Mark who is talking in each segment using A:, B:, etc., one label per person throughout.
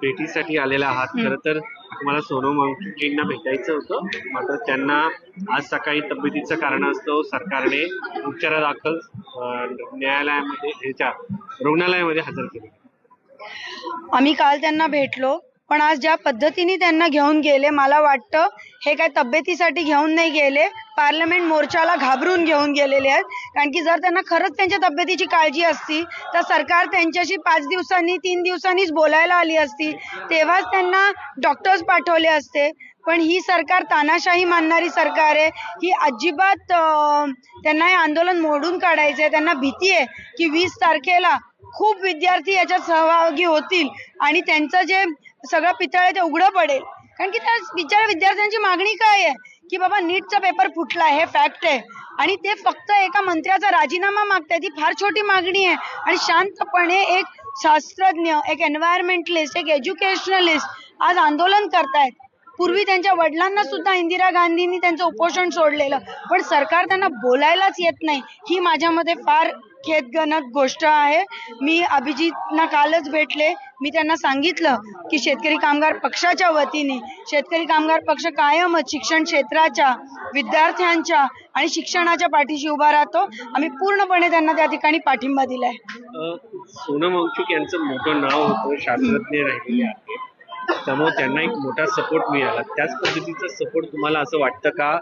A: भेटीसाठी आलेला आहात. खरं तर मला सोनम वांगचुकजींना भेटायचं होतं, मात्र त्यांना आज सकाळी तब्येतीचं कारणास्तव सरकारने उपचारादाखल रुग्णालयामध्ये हजर केले.
B: आम्ही काल त्यांना भेटलो, पण आज ज्या पद्धतीने त्यांना घेऊन गेले, मला वाटतं हे काय तब्येतीसाठी घेऊन नाही गेले, पार्लमेंट मोर्चाला घाबरून घेऊन गेलेले आहेत. कारण की जर त्यांना खरंच त्यांच्या तब्येतीची काळजी असती तर सरकार त्यांच्याशी 5 दिवसांनी 3 दिवसांनीच बोलायला आली असती, तेव्हाच त्यांना डॉक्टर्स पाठवले असते. पण ही सरकार तानाशाही मानणारी सरकार आहे. ही अजिबात त्यांना हे आंदोलन मोडून काढायचं आहे. त्यांना भीती आहे की 20 तारखेला खूप विद्यार्थी याच्यात सहभागी होतील आणि त्यांचं जे सगळं पितळ आहे ते उघडं पडेल. कारण की त्या बिचाऱ्या विद्यार्थ्यांची मागणी काय आहे की बाबा नीटचा पेपर फुटला, हे फॅक्ट आहे, आणि ते फक्त एका मंत्र्याचा राजीनामा मागतायत. ती फार छोटी मागणी आहे आणि शांतपणे एक शास्त्रज्ञ, एक एन्व्हायरमेंटलिस्ट, एक एज्युकेशनलिस्ट आज आंदोलन करतायत. पूर्वी त्यांच्या वडिलांना सुद्धा इंदिरा गांधींनी त्यांचं उपोषण सोडलेलं, पण सरकार त्यांना बोलायलाच येत नाही. ही माझ्यामध्ये फार खेदजनक गोष्ट आहे. मी अभिजितना कालच भेटले. मी त्यांना सांगितलं की शेतकरी कामगार पक्षाच्या वतीने शेतकरी कामगार पक्ष कायमच शिक्षण क्षेत्राच्या, विद्यार्थ्यांच्या आणि शिक्षणाच्या पाठीशी उभा राहतो. आम्ही पूर्णपणे त्यांना त्या ठिकाणी पाठिंबा दिलाय.
A: सोनम वांगचुक यांचं मोठं नाव होतं, शास्त्रज्ञ राहिलेले आहेत, त्यामुळे त्यांना एक मोठा सपोर्ट मिळाला. त्याच पद्धतीचा सपोर्ट तुम्हाला असं वाटतं का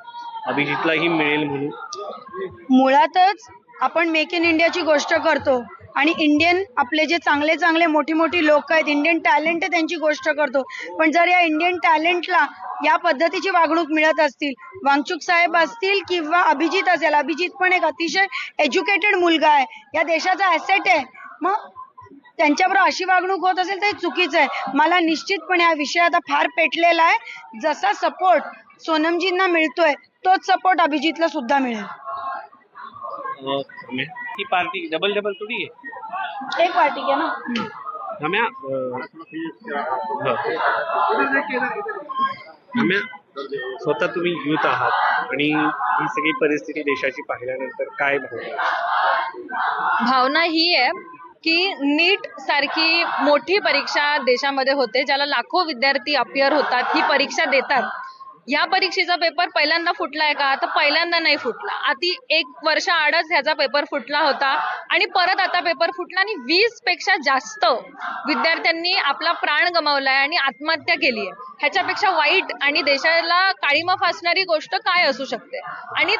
A: अभिजितलाही मिळेल म्हणून?
B: मुळातच आपण मेक इन इंडियाची गोष्ट करतो आणि इंडियन आपले जे चांगले चांगले मोठी मोठी लोक आहेत, इंडियन टॅलेंट आहे, त्यांची गोष्ट करतो. पण जर या इंडियन टॅलेंटला या पद्धतीची वागणूक मिळत असतील, वांगचुक साहेब असतील किंवा अभिजित असेल, अभिजित पण एक अतिशय एज्युकेटेड मुलगा आहे, या देशाचा ॲसेट आहे, मग त्यांच्याबरोबर अशी वागणूक होत असेल तर चुकीचं आहे. मला निश्चितपणे हा विषय आता फार पेटलेला आहे. जसा सपोर्ट सोनमजींना मिळतोय तोच सपोर्ट अभिजितला सुद्धा मिळेल.
A: ही पार्टी डबल थोडी आहे,
B: एक पार्टी घ्या ना.
A: रम्या. स्वतः तुम्ही युथ आहात आणि ही सगळी परिस्थिती देशाची पाहिल्यानंतर काय
C: भावना ही आहे की नीट सारखी मोठी परीक्षा देशामध्ये होते, ज्याला लाखो विद्यार्थी अपियर होतात, ही परीक्षा देतात. या परीक्षेचा पेपर पहिल्यांदा फुटलाय का? तर पहिल्यांदा नाही फुटला. आधी 1 वर्ष आडच ह्याचा पेपर फुटला होता आणि परत आता पेपर फुटला आणि 20 पेक्षा जास्त विद्यार्थ्यांनी आपला प्राण गमावलाय आणि आत्महत्या केली आहे. ह्याच्यापेक्षा वाईट आणि देशाला काळीमा फासणारी गोष्ट काय असू शकते? आणि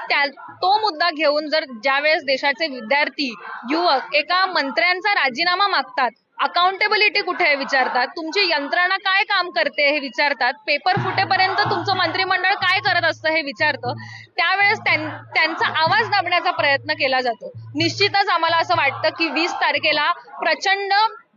C: तो मुद्दा घेऊन जर ज्यावेळेस देशाचे विद्यार्थी, युवक एका मंत्र्यांचा राजीनामा मागतात, अकाउंटेबिलिटी कुठे आहे विचारतात, तुमची यंत्रणा काय काम करते हे विचारतात, पेपर फुटेपर्यंत तुमचं मंत्रिमंडळ काय करत असतं हे विचारतं, त्यावेळेस त्यांचा आवाज दाबण्याचा प्रयत्न केला जातो. निश्चितच आम्हाला असं वाटतं की 20 तारखेला प्रचंड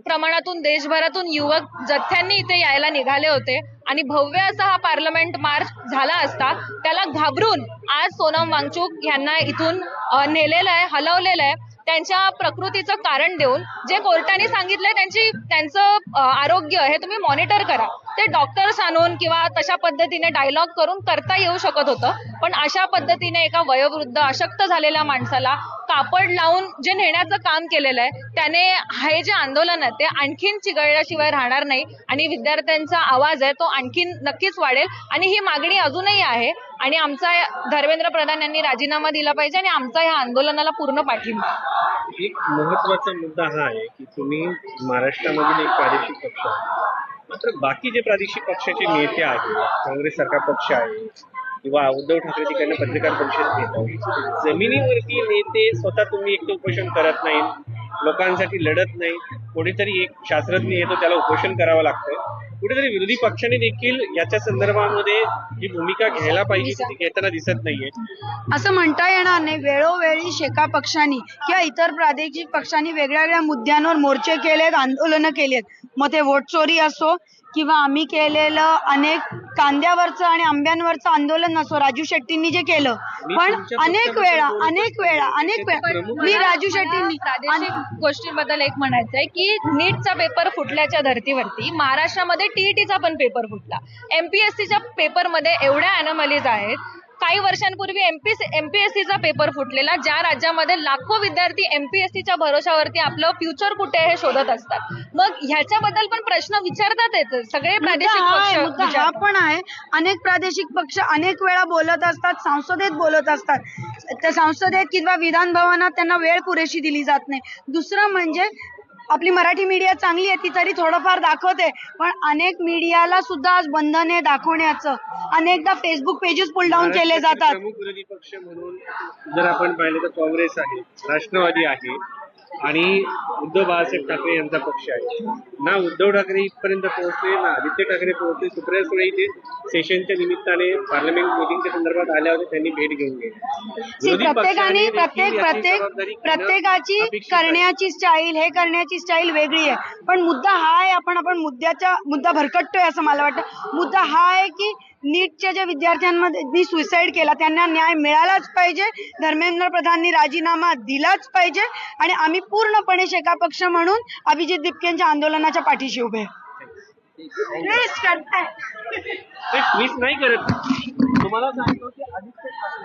C: प्रमाणातून देशभरातून युवक जथ्यांनी इथे यायला निघाले होते आणि भव्य असा हा पार्लमेंट मार्च झाला असता. त्याला घाबरून आज सोनम वांगचुक यांना इथून नेलेलं आहे, हलवलेलं आहे. त्यांच्या प्रकृतीचं कारण देऊन जे कोर्टाने सांगितलंय त्यांचं आरोग्य हे तुम्ही मॉनिटर करा, ते डॉक्टर्स आणून किंवा तशा पद्धतीने डायलॉग करून करता येऊ शकत होतं. पण अशा पद्धतीने एका वयोवृद्ध अशक्त झालेल्या माणसाला कापड लावून जे नेण्याचं काम केलेलं आहे, त्याने हे जे आंदोलन आहे ते आणखीन चिघळल्याशिवाय राहणार नाही आणि विद्यार्थ्यांचा आवाज आहे तो आणखीन नक्कीच वाढेल. आणि ही मागणी अजूनही आहे आणि आमचा धर्मेंद्र प्रधान यांनी राजीनामा दिला पाहिजे आणि आमचा या आंदोलनाला पूर्ण पाठिंबा.
A: एक महत्वाचा मुद्दा हा आहे की तुम्ही महाराष्ट्रामधील एक प्रादेशिक पक्ष आहे, मात्र बाकी जे प्रादेशिक पक्षाचे नेते आहेत, काँग्रेस सारखा पक्ष आहे किंवा उद्धव ठाकरे तिकडनं पत्रकार परिषद घेतात, जमिनीवरती नेते स्वतः तुम्ही एक उपोषण करत नाही, लोकांसाठी लढत नाही, कोणीतरी एक शास्त्रज्ञ येतो त्याला उपोषण करावं लागतंय. कुठेतरी विरोधी पक्षाने देखील याच्या संदर्भामध्ये ही भूमिका घ्यायला पाहिजे, ती घेताना दिसत नाहीये.
B: असं म्हणता येणार नाही. वेळोवेळी शेका पक्षांनी किंवा इतर प्रादेशिक पक्षांनी वेगळ्या मोर्चांवर मोर्चे केलेत, आंदोलनं केलेत. मग ते वोट चोरी असो किंवा आम्ही केलेलं अनेक कांद्यावरचं आणि आंब्यांवरचं आंदोलन असो, राजू शेट्टींनी जे केलं, पण अनेक वेळा मी राजू शेट्टींनी
C: प्रादेशिक गोष्टींबद्दल एक म्हणायचं आहे की नीटचा पेपर फुटल्याच्या धर्तीवरती महाराष्ट्रामध्ये टीईटीचा पण पेपर फुटला. एमपीएससीच्या पेपरमध्ये एवढ्या अॅनोमलीज आहेत काही वर्षांपूर्वी एमपीएससीचा पेपर फुटलेला, ज्या राज्यामध्ये लाखो विद्यार्थी एमपीएससीच्या भरोशावरती आपलं फ्युचर कुठे आहे हे शोधत असतात. मग ह्याच्याबद्दल पण प्रश्न विचारतात येत सगळे प्रादेशिक पक्ष
B: मुद्दा हा
C: विचारतात.
B: पण आहे. अनेक प्रादेशिक पक्ष अनेक वेळा बोलत असतात, संसदेत बोलत असतात. त्या संसदेत किंवा विधान भवनात त्यांना वेळ पुरेशी दिली जात नाही. दुसरं म्हणजे आपली मराठी मीडिया चांगली आहे, ती तरी थोडंफार दाखवते, पण अनेक मीडियाला सुद्धा आज बंधन आहे दाखवण्याचं. अनेकदा फेसबुक पेजेस पुल डाऊन केले
A: महाराष्ट्राचे
B: जातात.
A: प्रमुख विरोधी पक्ष म्हणून जर आपण पाहिलं तर काँग्रेस आहे, राष्ट्रवादी आहे आणि उद्धव बाळासाहेब ठाकरे यांचा पक्ष आहे. ना उद्धव ठाकरे इथपर्यंत पोहोचले, ना आदित्य ठाकरे पोहोचले. सुप्रिया सुळे इथे सेशनच्या निमित्ताने पार्लमेंट मिटिंगच्या संदर्भात आल्या होत्या, त्यांनी भेट घेऊन गेली.
B: प्रत्येकाची करण्याची स्टाईल, हे करण्याची स्टाईल वेगळी आहे. पण मुद्दा हा आहे, आपण मुद्दा भरकटतोय असं मला वाटतं. मुद्दा हा आहे की नीटच्या ज्या विद्यार्थ्यांमध्ये सुसाईड केला त्यांना न्याय मिळालाच पाहिजे. धर्मेंद्र प्रधाननी राजीनामा दिलाच पाहिजे आणि आम्ही पूर्णपणे शेका पक्ष म्हणून अभिजित दिपकेंच्या आंदोलनाच्या पाठीशी उभे.
A: मिस नाही करत तुम्हाला सांगतो की आदित्य ठाकरे